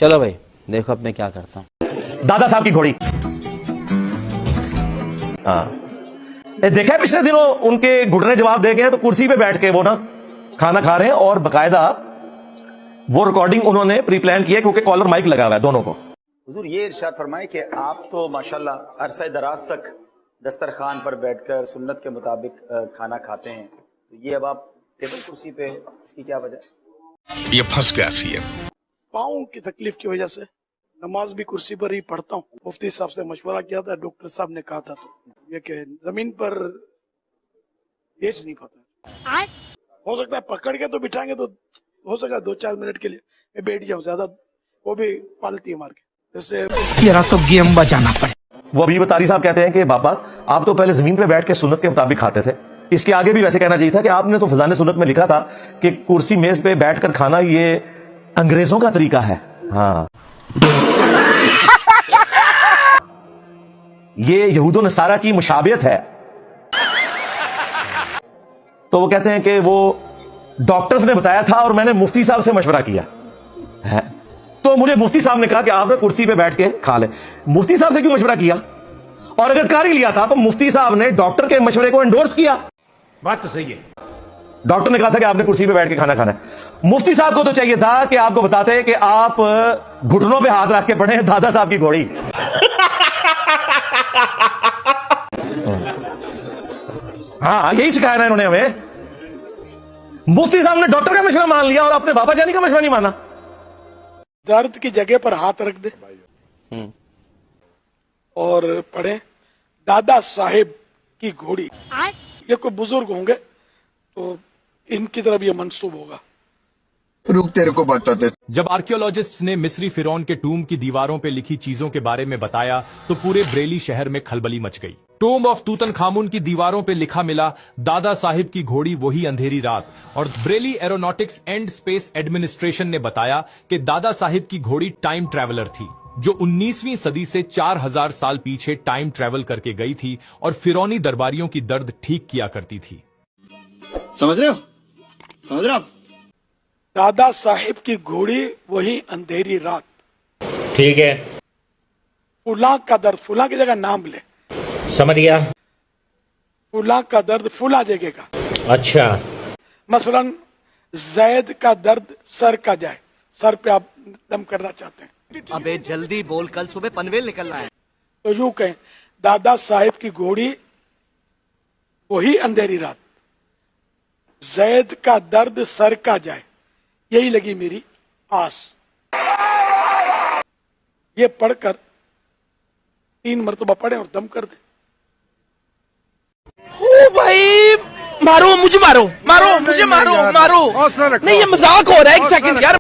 चलो भाई देखो अब मैं क्या करता हूँ। दादा साहब की घोड़ी। हाँ, देखा है पिछले दिनों उनके घुटने जवाब दे गए तो कुर्सी पे बैठ के वो ना खाना खा रहे हैं और बकायदा वो रिकॉर्डिंग उन्होंने प्री प्लान किया क्योंकि कॉलर माइक लगा हुआ है दोनों को। हुजूर ये इरशाद फरमाए कि आप तो माशाल्लाह अरसा दराज तक दस्तरखान पर बैठकर सुन्नत के मुताबिक खाना खाते हैं, तो ये अब आप टेबल कुर्सी पे, इसकी क्या वजह? ये फंस गया सीएम। पाँव की तकलीफ की वजह से नमाज भी कुर्सी पर ही पढ़ता हूँ। मुफ्ती साहब से मशवरा किया था, डॉक्टर साहब ने कहा था तो ये कि जमीन पर लेट नहीं पाता, हो सकता है पकड़ के तो बिठाएंगे तो हो सकता है 2-4 मिनट के लिए मैं बैठ जाऊँ, ज्यादा वो भी पालती है मार के, जैसे तेरा तो गेम बजाना पड़े। वो अभी बतारी साहब कहते हैं कि बाबा आप तो पहले जमीन पे बैठ के सुन्नत के मुताबिक खाते थे, इसके आगे भी वैसे कहना चाहिए था कि आपने तो फजान सुन्नत में लिखा था कि कुर्सी मेज पे बैठकर खाना ये अंग्रेजों का तरीका है। हाँ, ये यहूदो नसारा की मुशाबियत है। तो वो कहते हैं कि वो डॉक्टर्स ने बताया था और मैंने मुफ्ती साहब से मशवरा किया है, तो मुझे मुफ्ती साहब ने कहा कि आप कुर्सी पे बैठ के खा ले। मुफ्ती साहब से क्यों मशवरा किया? और अगर कर ही लिया था तो मुफ्ती साहब ने डॉक्टर के मशवरे को एंडोर्स किया। बात तो सही है। डॉक्टर ने कहा था कि आपने कुर्सी पे बैठ के खाना खाना है। मुफ्ती साहब को तो चाहिए था कि आपको बताते कि आप घुटनों पे हाथ रख के पढ़े दादा साहब की घोड़ी। हाँ, यही सिखाया ना इन्होंने हमें। मुफ्ती साहब ने डॉक्टर का मशवरा मान लिया और अपने बाबा जानी का मशवरा नहीं माना। दर्द की जगह पर हाथ रख दे और पढ़े दादा साहेब की घोड़ी। ये कोई बुजुर्ग होंगे तो इनकी तरफ ये मंसूब होगा। रुक तेरे को बताते। जब आर्कियोलॉजिस्ट्स ने मिस्री फिरौन के टूम की दीवारों पे लिखी चीजों के बारे में बताया तो पूरे बरेली शहर में खलबली मच गई। टूम ऑफ तूतनखामुन की दीवारों पे लिखा मिला दादा साहिब की घोड़ी वही अंधेरी रात, और Bareilly aeronautics and space administration ने बताया कि दादा साहिब की घोड़ी टाइम ट्रैवलर थी जो 19वीं सदी से 4000 साल पीछे टाइम ट्रैवल करके गई थी और फिरौनी दरबारियों की दर्द ठीक किया करती थी। समझ रहे हो? समझ रहे हो आप? दादा साहिब की घोड़ी वही अंधेरी रात। ठीक है, फुला का दर्द, फुला की जगह नाम ले, समझ गया। फुला का दर्द फुला जगह का। अच्छा, मसलन जैद का दर्द सर का जाए, सर पे आप दम करना चाहते हैं। अबे जल्दी बोल, कल सुबह पनवेल निकलना है। तो यूं कहें दादा साहिब की घोड़ी वही अंधेरी रात, जैद का दर्द सर का जाए, यही लगी मेरी आस। ये पढ़कर 3 मरतबा पढ़े और दम कर दे। ओ भाई मारो मुझे, मारो मारो मुझे, मारो मारो। नहीं ये मजाक हो रहा है, एक सेकंड यार।